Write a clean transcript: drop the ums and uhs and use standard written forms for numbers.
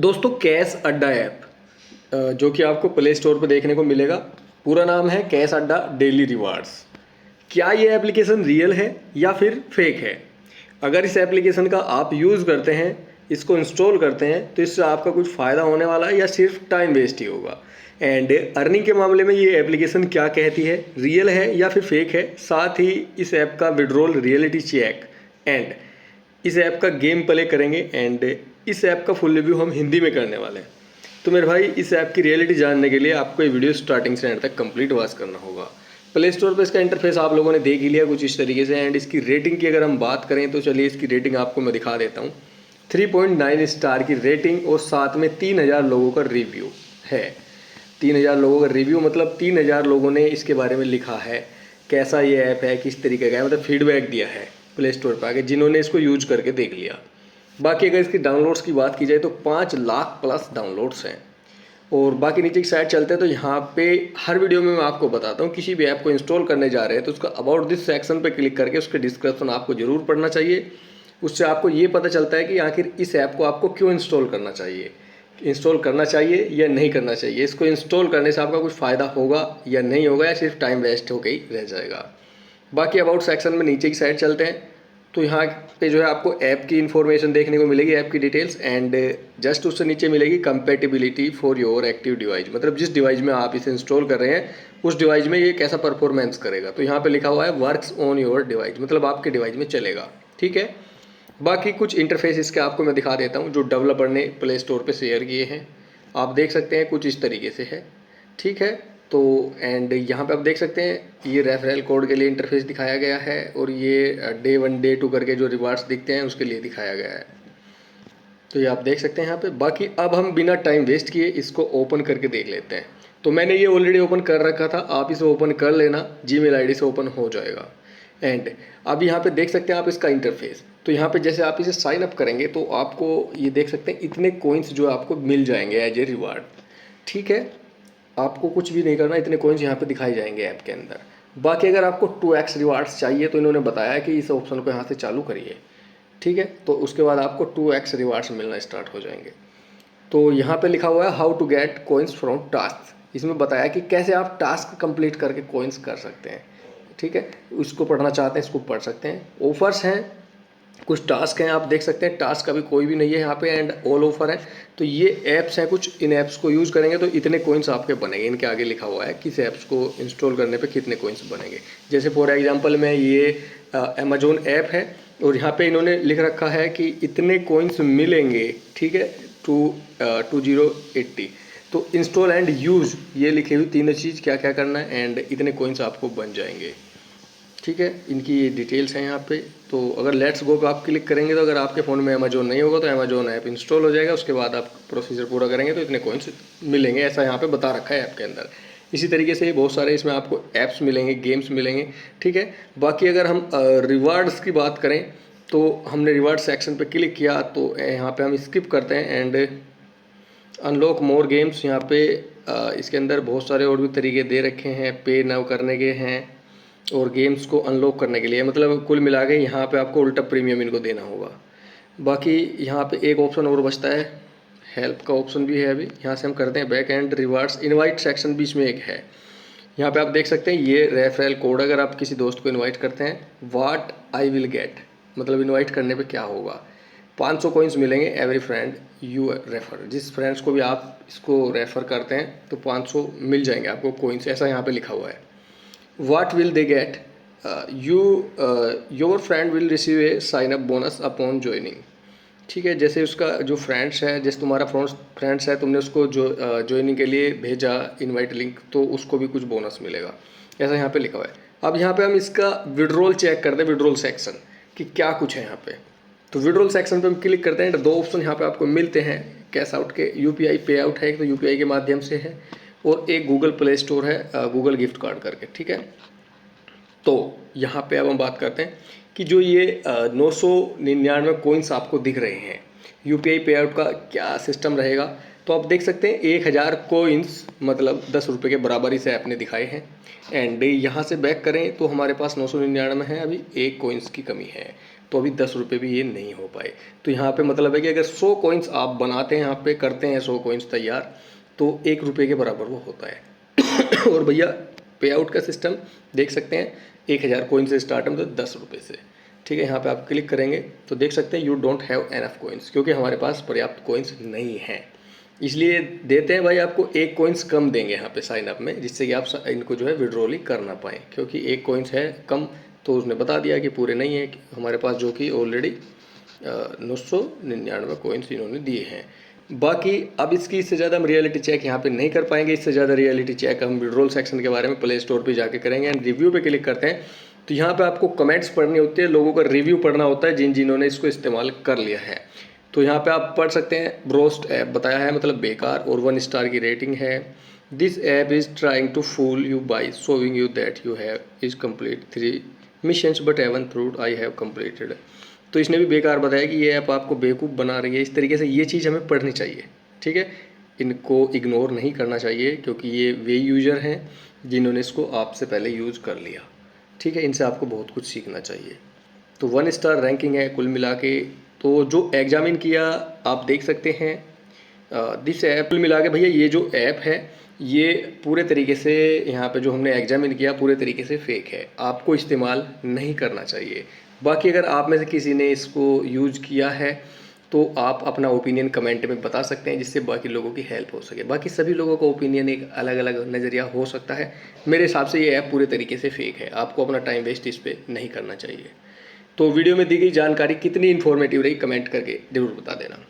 दोस्तों कैश अड्डा ऐप जो कि आपको प्ले स्टोर पर देखने को मिलेगा। पूरा नाम है कैश अड्डा डेली रिवार्ड्स। क्या ये एप्लीकेशन रियल है या फिर फेक है? अगर इस एप्लीकेशन का आप यूज़ करते हैं, इसको इंस्टॉल करते हैं, तो इससे आपका कुछ फ़ायदा होने वाला है या सिर्फ टाइम वेस्ट ही होगा? एंड अर्निंग के मामले में ये एप्लीकेशन क्या कहती है, रियल है या फिर फेक है? साथ ही इस ऐप का विड्रॉल रियलिटी चेक एंड इस ऐप का गेम प्ले करेंगे एंड इस ऐप का फुल रिव्यू हम हिंदी में करने वाले हैं। तो मेरे भाई, इस ऐप की रियलिटी जानने के लिए आपको ये वीडियो स्टार्टिंग से एंड तक कंप्लीट वॉच करना होगा। प्ले स्टोर पर इसका इंटरफेस आप लोगों ने देख ही लिया कुछ इस तरीके से। एंड इसकी रेटिंग की अगर हम बात करें तो चलिए इसकी रेटिंग आपको मैं दिखा देता हूँ। 3.9 स्टार की रेटिंग और साथ में 3000 लोगों का रिव्यू है। 3000 लोगों का रिव्यू मतलब 3000 लोगों ने इसके बारे में लिखा है, कैसा ये ऐप है, किस तरीके का है, मतलब फीडबैक दिया है प्ले स्टोर पर आके, जिन्होंने इसको यूज करके देख लिया। बाकी अगर इसकी डाउनलोड्स की बात की जाए तो 5 लाख प्लस डाउनलोड्स हैं। और बाकी नीचे की साइड चलते हैं तो यहाँ पे हर वीडियो में मैं आपको बताता हूँ, किसी भी ऐप को इंस्टॉल करने जा रहे हैं तो उसका अबाउट दिस सेक्शन पे क्लिक करके उसके डिस्क्रिप्शन आपको ज़रूर पढ़ना चाहिए। उससे आपको ये पता चलता है कि आखिर इस ऐप को आपको क्यों इंस्टॉल करना चाहिए, इंस्टॉल करना चाहिए या नहीं करना चाहिए, इसको इंस्टॉल करने से आपका कुछ फ़ायदा होगा या नहीं होगा, या सिर्फ टाइम वेस्ट होकर ही रह जाएगा। बाकी अबाउट सेक्शन में नीचे की साइड चलते हैं तो यहाँ पे जो है आपको ऐप की इन्फॉर्मेशन देखने को मिलेगी, ऐप की डिटेल्स। एंड जस्ट उससे नीचे मिलेगी compatibility for your active device, मतलब जिस डिवाइस में आप इसे इंस्टॉल कर रहे हैं उस डिवाइस में ये कैसा परफॉर्मेंस करेगा। तो यहाँ पे लिखा हुआ है वर्क्स ऑन योर डिवाइस, मतलब आपके डिवाइस में चलेगा। ठीक है। बाकी कुछ इंटरफेस इसके आपको मैं दिखा देता हूँ जो डेवलपर ने प्ले स्टोर पर शेयर किए हैं। आप देख सकते हैं कुछ इस तरीके से है। ठीक है। तो एंड यहाँ पे आप देख सकते हैं ये रेफरल कोड के लिए इंटरफेस दिखाया गया है, और ये डे 1 डे 2 करके जो रिवार्ड्स दिखते हैं उसके लिए दिखाया गया है। तो ये आप देख सकते हैं यहाँ पे। बाकी अब हम बिना टाइम वेस्ट किए इसको ओपन करके देख लेते हैं। तो मैंने ये ऑलरेडी ओपन कर रखा था, आप इसे ओपन कर लेना, जीमेल आईडी से ओपन हो जाएगा। एंड अब यहाँ पे देख सकते हैं आप इसका इंटरफेस। तो यहाँ पे जैसे आप इसे साइन अप करेंगे तो आपको ये देख सकते हैं इतने कोइंस जो आपको मिल जाएंगे एज ए रिवार्ड। ठीक है। आपको कुछ भी नहीं करना, इतने कॉइन्स यहाँ पे दिखाई जाएंगे ऐप के अंदर। बाकी अगर आपको 2x रिवार्ड्स चाहिए तो इन्होंने बताया है कि इस ऑप्शन को यहाँ से चालू करिए। ठीक है। तो उसके बाद आपको 2x रिवार्ड्स मिलना स्टार्ट हो जाएंगे। तो यहाँ पे लिखा हुआ है how to get coins from task. इसमें बताया कि कैसे आप टास्क कंप्लीट करके कॉइन्स कर सकते हैं। ठीक है। उसको पढ़ना चाहते हैं इसको पढ़ सकते हैं। ऑफर्स हैं, कुछ टास्क हैं, आप देख सकते हैं टास्क अभी कोई भी नहीं है यहाँ पे, एंड ऑल ऑफर है। तो ये ऐप्स हैं, कुछ इन ऐप्स को यूज़ करेंगे तो इतने कोइंस आपके बनेंगे। इनके आगे लिखा हुआ है किस ऐप्स को इंस्टॉल करने पे कितने कोइंस बनेंगे। जैसे फॉर एग्जांपल में ये अमेजोन ऐप है और यहाँ पे इन्होंने लिख रखा है कि इतने कोइंस मिलेंगे। ठीक है। 2080। तो इंस्टॉल एंड यूज़ ये लिखी हुई तीनों चीज़ क्या क्या करना है, एंड इतने कोइंस आपको बन जाएंगे। ठीक है। इनकी ये डिटेल्स हैं यहाँ पे। तो अगर लेट्स गो पे आप क्लिक करेंगे तो अगर आपके फ़ोन में अमेजोन नहीं होगा तो अमेजोन ऐप इंस्टॉल हो जाएगा। उसके बाद आप प्रोसीजर पूरा करेंगे तो इतने कॉइन्स मिलेंगे, ऐसा यहाँ पे बता रखा है ऐप के अंदर। इसी तरीके से बहुत सारे इसमें आपको ऐप्स मिलेंगे, गेम्स मिलेंगे। ठीक है। बाकी अगर हम रिवार्ड्स की बात करें तो हमने रिवार्ड सेक्शन पर क्लिक किया तो यहाँ पर हम स्किप करते हैं एंड अनलॉक मोर गेम्स। यहाँ पे इसके अंदर बहुत सारे और भी तरीके दे रखे हैं, पे नाउ करने के हैं और गेम्स को अनलॉक करने के लिए, मतलब कुल मिला के यहाँ पे आपको उल्टा प्रीमियम इनको देना होगा। बाकी यहाँ पे एक ऑप्शन और बचता है, हेल्प का ऑप्शन भी है। अभी यहाँ से हम करते हैं back end rewards, invite section बीच में एक है। यहाँ पे आप देख सकते हैं ये रेफरल कोड, अगर आप किसी दोस्त को इनवाइट करते हैं, व्हाट आई विल गेट, मतलब इनवाइट करने पे क्या होगा। 500 कॉइन्स मिलेंगे एवरी फ्रेंड यू रेफर, जिस फ्रेंड्स को भी आप इसको रेफ़र करते हैं तो 500 मिल जाएंगे आपको कॉइन्स, ऐसा यहाँ पे लिखा हुआ है। What will they get? Your friend will receive a sign up bonus upon joining. ठीक है। जैसे उसका जो फ्रेंड्स है, जैसे तुम्हारा फ्रेंड्स है, तुमने उसको जो ज्वाइनिंग के लिए भेजा इनवाइट लिंक, तो उसको भी कुछ बोनस मिलेगा, ऐसा यहाँ पे लिखा हुआ है। अब यहाँ पे हम इसका विड्रॉल चेक करते हैं, विड्रॉल सेक्शन कि क्या कुछ है यहाँ पे। तो विड्रॉल सेक्शन पे हम क्लिक करते हैं, दो ऑप्शन यहाँ पे आपको मिलते हैं कैश आउट के। यूपीआई पे आउट है, एक तो यूपीआई के माध्यम से है और एक गूगल प्ले स्टोर है, गूगल गिफ्ट कार्ड करके। ठीक है। तो यहाँ पे अब हम बात करते हैं कि जो ये 999 कॉइन्स आपको दिख रहे हैं, यूपीआई पे आउट का क्या सिस्टम रहेगा। तो आप देख सकते हैं 1000 कॉइन्स मतलब 10 रुपये के बराबर इसे ऐप ने दिखाए हैं। एंड यहाँ से बैक करें तो हमारे पास 999 है, अभी एक कॉइन्स की कमी है। तो अभी 10 रुपये भी ये नहीं हो पाए। तो यहाँ पे मतलब है कि अगर 100 कॉइन्स आप बनाते हैं, यहाँ पे करते हैं 100 कॉइन्स तैयार, तो 1 रुपये के बराबर वो होता है। और भैया पे आउट का सिस्टम देख सकते हैं, 1000 कॉइन से स्टार्ट है, मतलब 10 रुपये से। ठीक है, यहाँ पे आप क्लिक करेंगे तो देख सकते हैं you don't have enough coins, क्योंकि हमारे पास पर्याप्त कॉइन्स नहीं हैं, इसलिए देते हैं भाई आपको 1 कॉइन्स कम देंगे यहाँ पे साइन अप में, जिससे कि आप इनको जो है विड्रॉल ही कर ना पाएँ, क्योंकि 1 कॉइन्स है कम। तो उसने बता दिया कि पूरे नहीं है हमारे पास, जो कि ऑलरेडी 999 कॉइन्स इन्होंने दिए हैं। बाकी अब इससे ज़्यादा हम रियलिटी चेक यहाँ पे नहीं कर पाएंगे। इससे ज़्यादा रियलिटी चेक हम विड्रॉल सेक्शन के बारे में प्ले स्टोर पे जाके करेंगे। एंड रिव्यू पे क्लिक करते हैं तो यहाँ पे आपको कमेंट्स पढ़ने होते हैं, लोगों का रिव्यू पढ़ना होता है जिन्होंने इसको इस्तेमाल कर लिया है। तो यहाँ पे आप पढ़ सकते हैं, ब्रोस्ट ऐप बताया है मतलब बेकार, और 1 स्टार की रेटिंग है। This app is trying to fool you by showing you that you have is complete 3 missions but haven't proved I have completed. तो इसने भी बेकार बताया कि ये ऐप आपको बेवकूफ़ बना रही है। इस तरीके से ये चीज़ हमें पढ़नी चाहिए, ठीक है, इनको इग्नोर नहीं करना चाहिए, क्योंकि ये वे यूज़र हैं जिन्होंने इसको आपसे पहले यूज़ कर लिया। ठीक है, इनसे आपको बहुत कुछ सीखना चाहिए। तो 1 स्टार रैंकिंग है कुल मिला के। तो जो एग्जामिन किया आप देख सकते हैं, दिस ऐप कुल मिला के भैया ये जो ऐप है ये पूरे तरीके से, यहाँ पे जो हमने एग्जामिन किया पूरे तरीके से फेक है, आपको इस्तेमाल नहीं करना चाहिए। बाकी अगर आप में से किसी ने इसको यूज़ किया है तो आप अपना ओपिनियन कमेंट में बता सकते हैं, जिससे बाकी लोगों की हेल्प हो सके। बाकी सभी लोगों का ओपिनियन एक अलग अलग नज़रिया हो सकता है। मेरे हिसाब से ये ऐप पूरे तरीके से फेक है, आपको अपना टाइम वेस्ट इस पर नहीं करना चाहिए। तो वीडियो में दी गई जानकारी कितनी इन्फॉर्मेटिव रही कमेंट करके ज़रूर बता देना।